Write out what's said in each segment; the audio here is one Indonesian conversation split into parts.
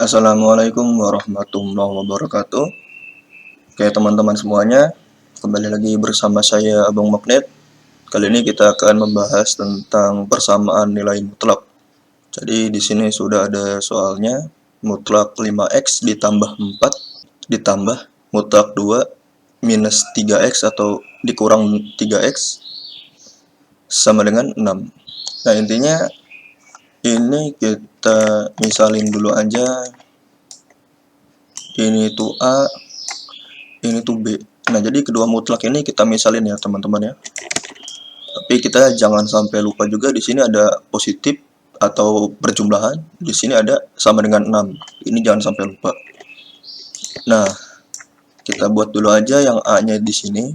Assalamualaikum warahmatullahi wabarakatuh. Oke teman-teman semuanya, kembali lagi bersama saya Abang Magnet. Kali ini kita akan membahas tentang persamaan nilai mutlak. Jadi di sini sudah ada soalnya, mutlak 5x ditambah 4 ditambah mutlak 2 minus 3x atau dikurang 3x sama dengan 6. Nah intinya ini kita misalin dulu aja. Ini tuh A, ini tuh B. Nah, jadi kedua mutlak ini kita misalin ya, teman-teman ya. Tapi kita jangan sampai lupa juga di sini ada positif atau perjumlahan. Di sini ada sama dengan 6. Ini jangan sampai lupa. Nah, kita buat dulu aja yang A-nya di sini.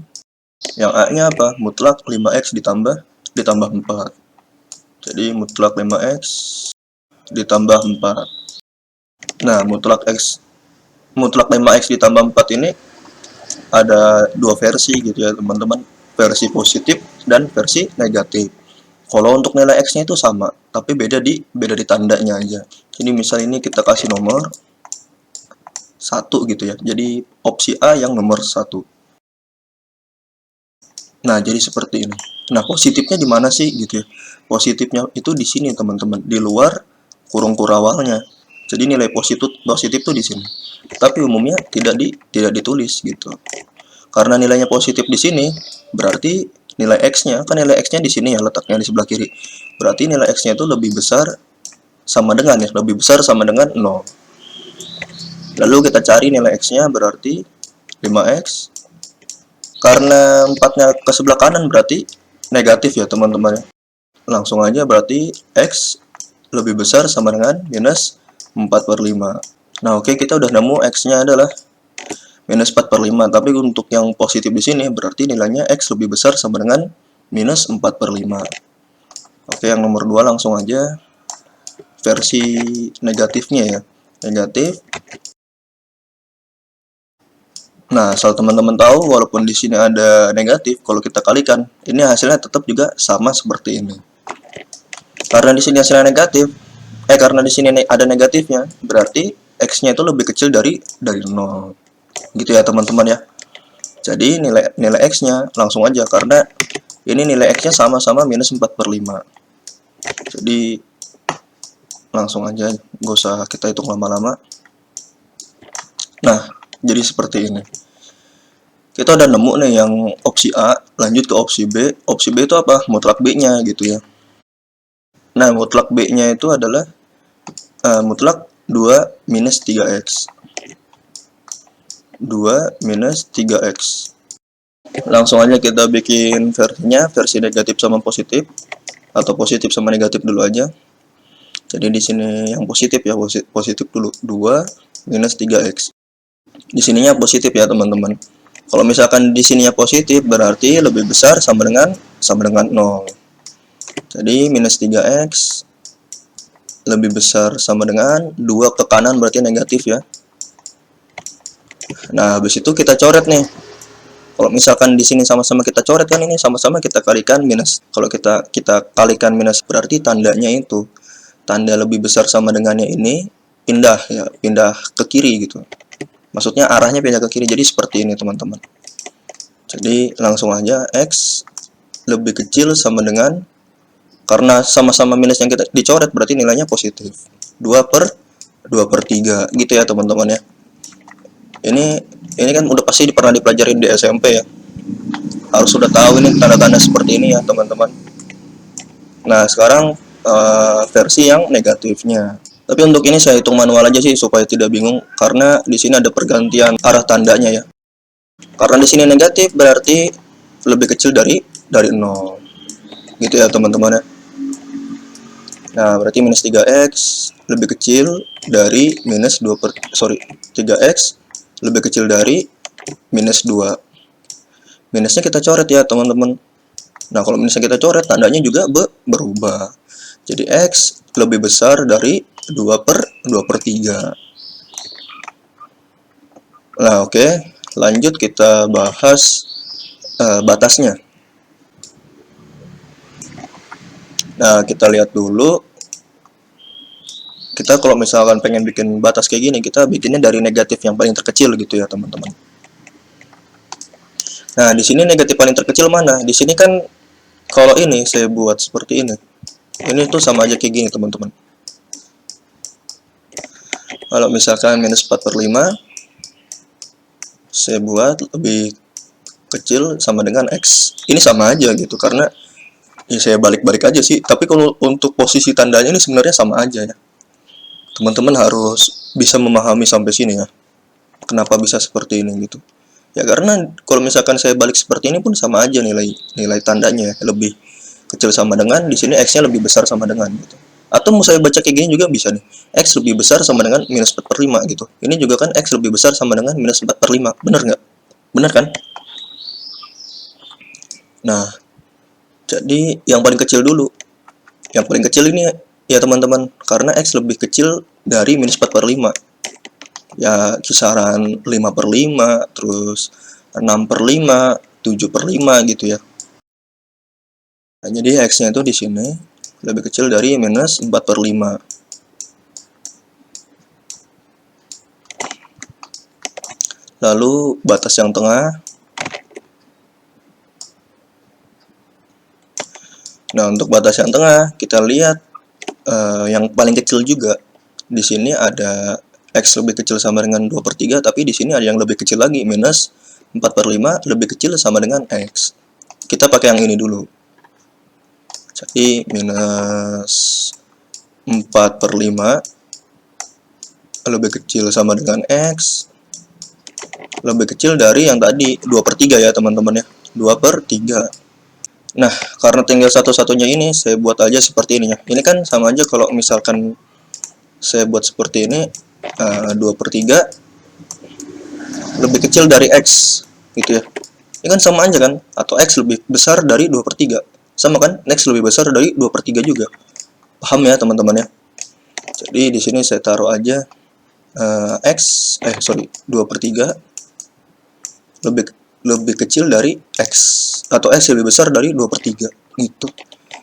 Yang A-nya apa? Mutlak 5x ditambah 4. Jadi mutlak 5x ditambah 4. Nah, mutlak 5x ditambah 4 ini ada dua versi gitu ya teman-teman, versi positif dan versi negatif. Kalau untuk nilai x-nya itu sama, tapi beda di tandanya aja. Jadi misal ini kita kasih nomor 1 gitu ya. Jadi opsi A yang nomor 1. Nah, jadi seperti ini. Nah, positifnya di mana sih gitu ya? Positifnya itu di sini teman-teman, di luar kurung kurawalnya. Jadi nilai positif tuh di sini. Tapi umumnya tidak ditulis gitu. Karena nilainya positif di sini, berarti nilai x-nya, kan nilai x-nya di sini ya, letaknya di sebelah kiri. Berarti nilai x-nya itu lebih besar sama dengan 0. Lalu kita cari nilai x-nya berarti 5x. Karena 4-nya ke sebelah kanan berarti negatif ya teman-teman ya. Langsung aja berarti x lebih besar sama dengan minus 4/5. Nah oke, kita udah nemu x-nya adalah minus 4/5, tapi untuk yang positif di sini berarti nilainya x lebih besar sama dengan minus 4/5. Oke, yang nomor 2 langsung aja versi negatifnya ya. Negatif. Nah, asal teman-teman tahu, walaupun di sini ada negatif, kalau kita kalikan, ini hasilnya tetap juga sama seperti ini. Karena di sini hasilnya negatif, karena di sini ada negatifnya, berarti x-nya itu lebih kecil dari 0. Gitu ya teman-teman ya. Jadi nilai x-nya langsung aja, karena ini nilai x-nya sama-sama minus 4/5. Jadi langsung aja, gak usah kita hitung lama-lama. Nah, jadi seperti ini. Kita udah nemu nih yang opsi A, lanjut ke opsi B. Opsi B itu apa? Mutlak B-nya gitu ya. Nah, mutlak B-nya itu adalah mutlak 2 minus 3x. 2 minus 3x. Langsung aja kita bikin versinya, versi negatif sama positif, atau positif sama negatif dulu aja. Jadi di sini yang positif ya, positif dulu, 2 minus 3x. Di sininya positif ya teman-teman. Kalau misalkan di sininya positif berarti lebih besar sama dengan 0. Jadi minus 3x lebih besar sama dengan 2 ke kanan, berarti negatif ya. Nah, habis itu kita coret nih. Kalau misalkan di sini sama-sama kita coret kan, ini sama-sama kita kalikan minus. Kalau kita kalikan minus berarti tandanya itu, tanda lebih besar sama dengannya ini pindah ya, pindah ke kiri gitu. Maksudnya arahnya pindah ke kiri. Jadi seperti ini teman-teman. Jadi langsung aja x lebih kecil sama dengan, karena sama-sama minus yang kita dicoret berarti nilainya positif. 2/3 gitu ya teman-teman ya. Ini kan udah pasti pernah dipelajarin di SMP ya. Harus sudah tahu ini tanda-tanda seperti ini ya teman-teman. Nah sekarang versi yang negatifnya. Tapi untuk ini saya hitung manual aja sih supaya tidak bingung, karena di sini ada pergantian arah tandanya ya. Karena di sini negatif berarti lebih kecil dari 0. Gitu ya teman-teman ya. Nah, berarti minus 3x lebih kecil dari minus 3x lebih kecil dari minus 2. Minusnya kita coret ya teman-teman. Nah, kalau minusnya kita coret, tandanya juga berubah. Jadi x lebih besar dari 2/3. Nah, oke. Lanjut kita bahas batasnya. Nah, kita lihat dulu. kita kalau misalkan pengen bikin batas kayak gini, kita bikinnya dari negatif yang paling terkecil gitu ya teman-teman. Nah, di sini negatif paling terkecil mana? Di sini kan kalau ini saya buat seperti ini. Ini tuh sama aja kayak gini teman-teman. Kalau misalkan minus 4/5, saya buat lebih kecil sama dengan X. Ini sama aja gitu, karena ya saya balik-balik aja sih. Tapi kalau untuk posisi tandanya ini sebenarnya sama aja ya. Teman-teman harus bisa memahami sampai sini ya. Kenapa bisa seperti ini gitu. Ya karena kalau misalkan saya balik seperti ini pun sama aja nilai tandanya ya. Lebih kecil sama dengan, di sini X-nya lebih besar sama dengan gitu. Atau mau saya baca kayak gini juga bisa nih. X lebih besar sama dengan minus 4/5 gitu. Ini juga kan X lebih besar sama dengan minus 4/5. Bener nggak? Bener kan? Nah, jadi yang paling kecil dulu. Yang paling kecil ini ya teman-teman. Karena X lebih kecil dari minus 4/5. Ya kisaran 5/5, terus 6/5, 7/5 gitu ya. Nah, jadi X-nya itu di sini lebih kecil dari minus 4/5. Lalu batas yang tengah. Nah, untuk batas yang tengah kita lihat yang paling kecil juga. Di sini ada X lebih kecil sama dengan 2/3, tapi di sini ada yang lebih kecil lagi, minus 4/5 lebih kecil sama dengan X. Kita pakai yang ini dulu. Jadi minus 4/5 lebih kecil sama dengan X, lebih kecil dari yang tadi 2/3 ya teman-teman ya, 2/3. Nah, karena tinggal satu-satunya ini, saya buat aja seperti ini ya. Ini kan sama aja kalau misalkan saya buat seperti ini, 2/3 lebih kecil dari X gitu ya. Ini kan sama aja kan, atau X lebih besar dari 2/3. Sama kan, X lebih besar dari 2/3 juga. Paham ya teman-teman ya. Jadi di sini saya taruh aja 2/3 lebih kecil dari X, atau X lebih besar dari 2/3 gitu.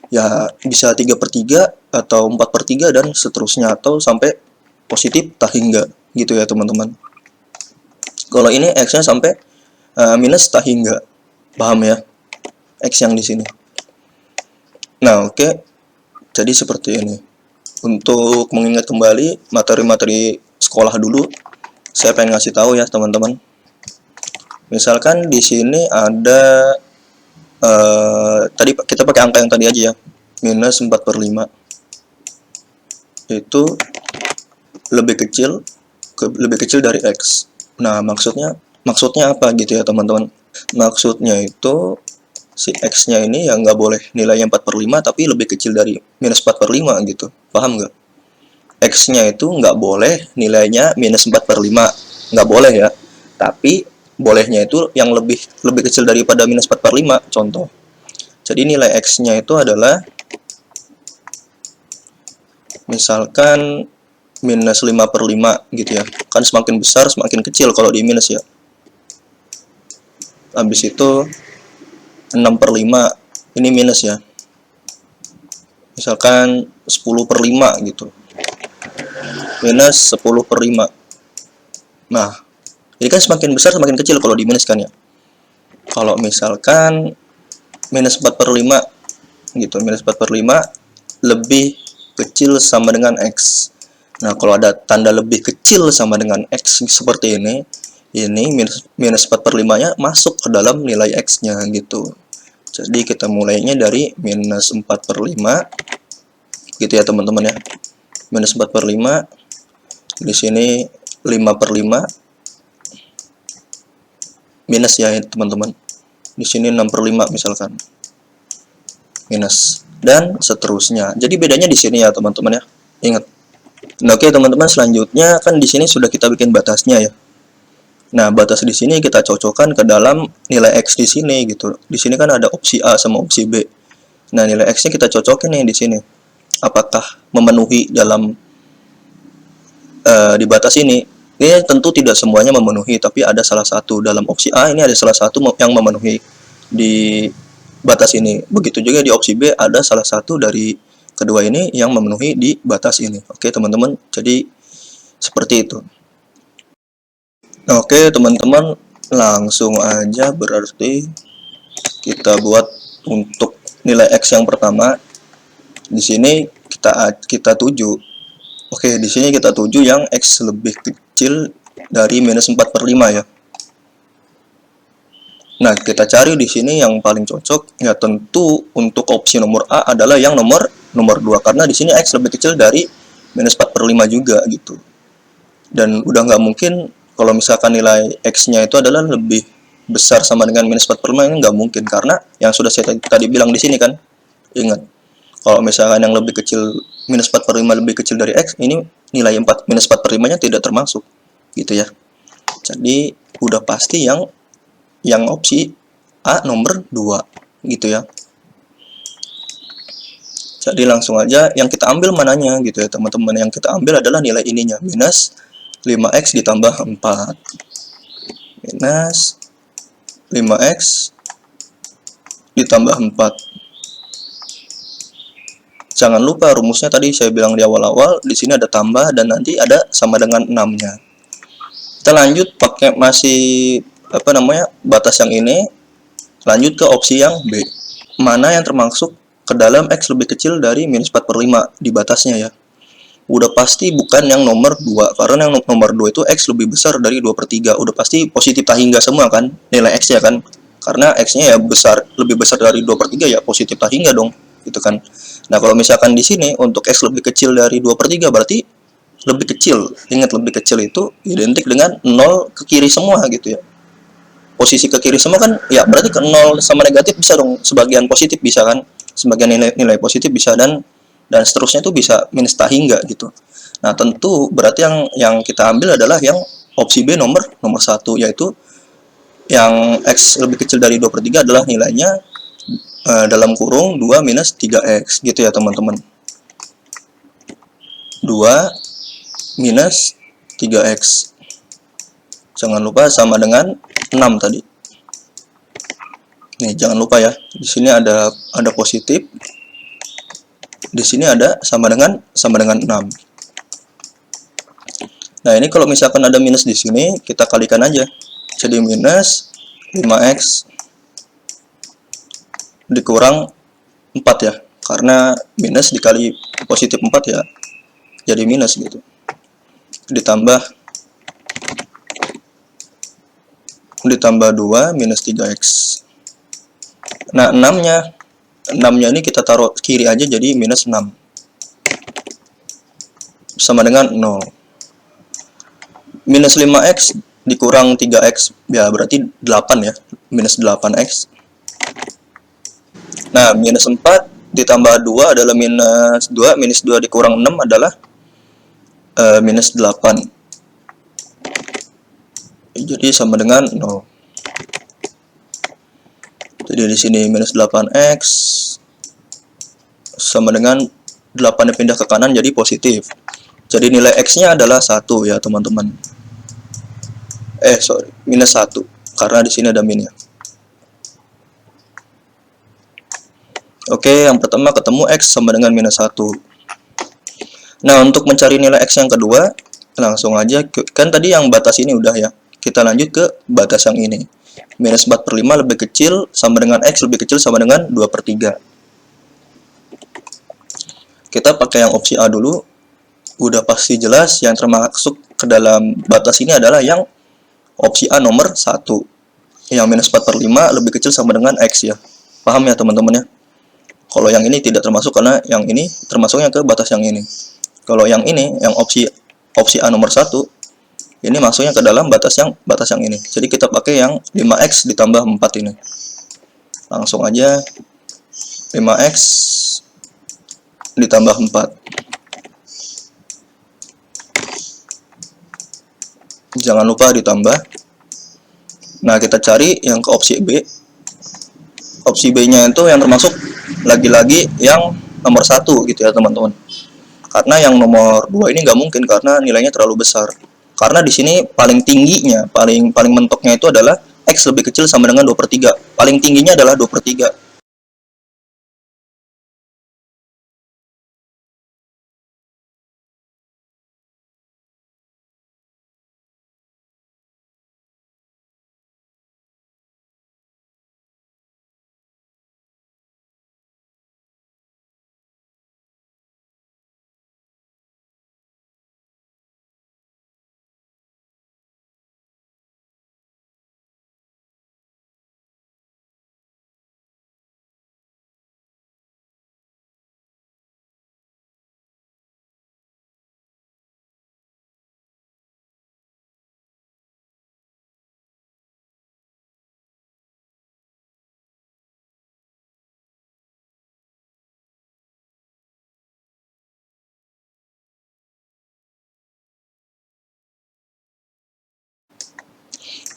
Ya bisa 3/3 atau 4/3 dan seterusnya, atau sampai positif tak hingga gitu ya teman-teman. Kalau ini X-nya sampai minus tak hingga. Paham ya? X yang di sini. Nah, oke. Jadi seperti ini. Untuk mengingat kembali materi-materi sekolah dulu, saya pengen ngasih tahu ya teman-teman. Misalkan di sini ada tadi kita pakai angka yang tadi aja ya, minus 4/5 itu lebih kecil dari X. Nah, maksudnya apa gitu ya teman-teman? Maksudnya itu si X-nya ini ya nggak boleh nilainya 4/5, tapi lebih kecil dari minus 4/5 gitu. Paham nggak? X-nya itu nggak boleh nilainya minus 4/5. Nggak boleh ya. Tapi bolehnya itu yang lebih kecil daripada minus 4/5. Contoh. Jadi nilai X-nya itu adalah misalkan minus 5/5 gitu ya. Kan semakin besar semakin kecil kalau di minus ya. Habis itu 6/5 ini minus ya. Misalkan 10/5 gitu. Minus 10/5. Nah, ini kan semakin besar semakin kecil kalau di minus kan ya. Kalau misalkan minus 4/5 gitu, minus 4/5 lebih kecil sama dengan X. Nah, kalau ada tanda lebih kecil sama dengan X seperti ini minus 4/5-nya masuk ke dalam nilai X-nya gitu. Jadi kita mulainya dari minus 4/5 gitu ya teman-teman ya. Minus 4/5, di sini 5/5 minus ya teman-teman. Di sini 6/5 misalkan. Minus dan seterusnya. Jadi bedanya di sini ya teman-teman ya. Ingat. Nah, oke teman-teman, selanjutnya kan di sini sudah kita bikin batasnya ya. Nah, batas di sini kita cocokkan ke dalam nilai X di sini gitu. Di sini kan ada opsi A sama opsi B. Nah, nilai X-nya kita cocokin nih di sini. Apakah memenuhi dalam di batas ini? Ini tentu tidak semuanya memenuhi, tapi ada salah satu dalam opsi A ini ada salah satu yang memenuhi di batas ini. Begitu juga di opsi B ada salah satu dari kedua ini yang memenuhi di batas ini. Oke teman-teman, jadi seperti itu. Oke teman-teman, langsung aja berarti kita buat untuk nilai X yang pertama. Di sini kita tuju. Oke, di sini kita tuju yang X lebih kecil dari minus 4/5 ya. Nah, kita cari di sini yang paling cocok ya, tentu untuk opsi nomor A adalah yang nomor 2 karena di sini X lebih kecil dari minus 4/5 juga gitu. Dan udah nggak mungkin kalau misalkan nilai X-nya itu adalah lebih besar sama dengan minus 4/5, ini nggak mungkin karena yang sudah saya tadi bilang di sini kan. Ingat, kalau misalkan yang lebih kecil minus 4/5 lebih kecil dari X, ini nilai minus 4/5 nya tidak termasuk gitu ya. Jadi udah pasti yang opsi A nomor 2 gitu ya. Jadi langsung aja yang kita ambil mananya gitu ya teman-teman. Yang kita ambil adalah nilai ininya, minus 5X ditambah 4. Minus 5X ditambah 4. Jangan lupa rumusnya tadi saya bilang di awal-awal, di sini ada tambah dan nanti ada sama dengan 6-nya. Kita lanjut pakai masih batas yang ini, lanjut ke opsi yang B. Mana yang termasuk ke dalam X lebih kecil dari minus 4/5 di batasnya ya. Udah pasti bukan yang nomor 2, karena yang nomor 2 itu X lebih besar dari 2/3. Udah pasti positif tak hingga semua kan, nilai X ya kan. Karena X-nya ya lebih besar dari 2/3 ya positif tak hingga dong, gitu kan. Nah, kalau misalkan di sini untuk X lebih kecil dari 2/3 berarti lebih kecil. Ingat, lebih kecil itu identik dengan 0 ke kiri semua gitu ya. Posisi ke kiri semua kan ya berarti ke 0 sama negatif bisa dong, sebagian positif bisa kan, sebagian nilai positif bisa, dan seterusnya itu bisa minus tak hingga gitu. Nah, tentu berarti yang kita ambil adalah yang opsi B nomor 1, yaitu yang X lebih kecil dari 2/3 adalah nilainya dalam kurung 2 minus 3X gitu ya teman-teman. 2 minus 3X. Jangan lupa sama dengan 6 tadi. Nih, jangan lupa ya. Di sini ada positif. Di sini ada sama dengan 6. Nah, ini kalau misalkan ada minus di sini, kita kalikan aja. Jadi minus 5X dikurang 4 ya. Karena minus dikali positif 4 ya jadi minus gitu. Ditambah 2 minus 3X. Nah, 6-nya ini kita taruh kiri aja, jadi minus 6 sama dengan 0. Minus 5X dikurang 3X ya berarti 8 ya, minus 8X. Nah, minus 4 ditambah 2 adalah minus 2, minus 2 dikurang 6 adalah minus 8. Jadi sama dengan 0. Jadi di sini minus 8X sama dengan 8 yang pindah ke kanan jadi positif. Jadi nilai X-nya adalah 1 ya teman-teman. Minus 1 karena di sini ada minnya. Oke, yang pertama ketemu X sama dengan minus 1. Nah, untuk mencari nilai X yang kedua, langsung aja kan tadi yang batas ini udah ya. Kita lanjut ke batas yang ini. Minus 4/5 lebih kecil sama dengan X lebih kecil sama dengan 2/3. Kita pakai yang opsi A dulu. Udah pasti jelas yang termasuk ke dalam batas ini adalah yang opsi A nomor 1. Yang minus 4/5 lebih kecil sama dengan X ya. Paham ya teman-teman ya? Kalau yang ini tidak termasuk karena yang ini termasuknya ke batas yang ini. Kalau yang ini, yang opsi A nomor 1, ini masuknya ke dalam batas yang ini. Jadi kita pakai yang 5X ditambah 4 ini. Langsung aja 5X ditambah 4. Jangan lupa ditambah. Nah, kita cari yang ke opsi B. Opsi B-nya itu yang termasuk lagi-lagi yang nomor 1 gitu ya teman-teman. Karena yang nomor 2 ini nggak mungkin karena nilainya terlalu besar. Karena di sini paling tingginya, paling mentoknya itu adalah X lebih kecil sama dengan 2/3. Paling tingginya adalah 2/3.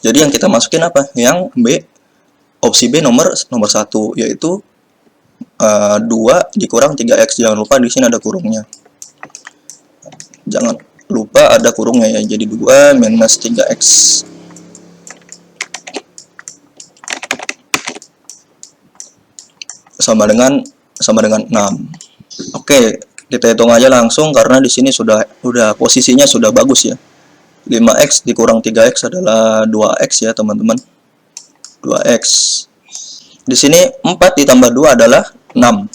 Jadi yang kita masukin apa? Yang B, opsi B nomor 1, yaitu 2 dikurang 3x. Jangan lupa di sini ada kurungnya. Jangan lupa ada kurungnya ya. Jadi 2 minus 3x sama dengan 6. Oke, kita hitung aja langsung karena di sini sudah posisinya sudah bagus ya. 5x dikurang 3x adalah 2x ya, teman-teman. 2x. Di sini 4 ditambah 2 adalah 6.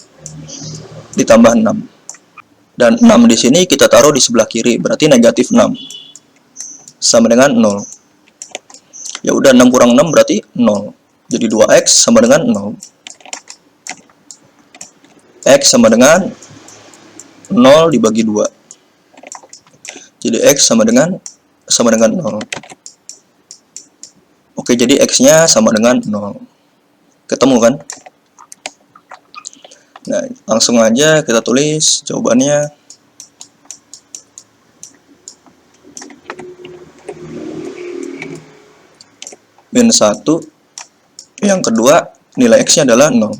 Ditambah 6. Dan 6 di sini kita taruh di sebelah kiri, berarti negatif 6. Sama dengan 0. Ya udah, 6 kurang 6 berarti 0. Jadi 2x sama dengan 0. X sama dengan 0 dibagi 2. Jadi X sama dengan 0. Oke, jadi X-nya sama dengan 0. Ketemu kan? Nah, langsung aja kita tulis jawabannya. Min 1. Yang kedua, nilai X-nya adalah 0.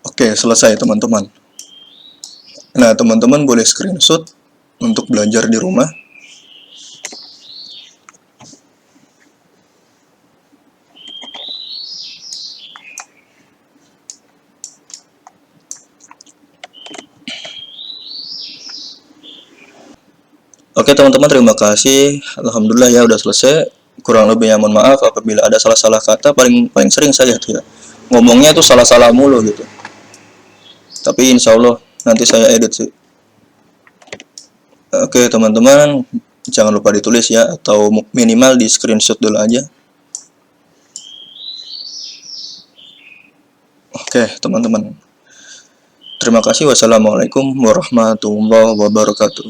Oke, selesai teman-teman. Nah, teman-teman boleh screenshot untuk belajar di rumah. Oke teman-teman, terima kasih. Alhamdulillah ya udah selesai. Kurang lebihnya mohon maaf apabila ada salah-salah kata. Paling sering saya tuh ya ngomongnya tuh salah-salah mulu gitu. Tapi insya Allah nanti saya edit sih. Oke teman-teman, jangan lupa ditulis ya, atau minimal di screenshot dulu aja. Oke teman-teman, terima kasih. Wassalamualaikum warahmatullahi wabarakatuh.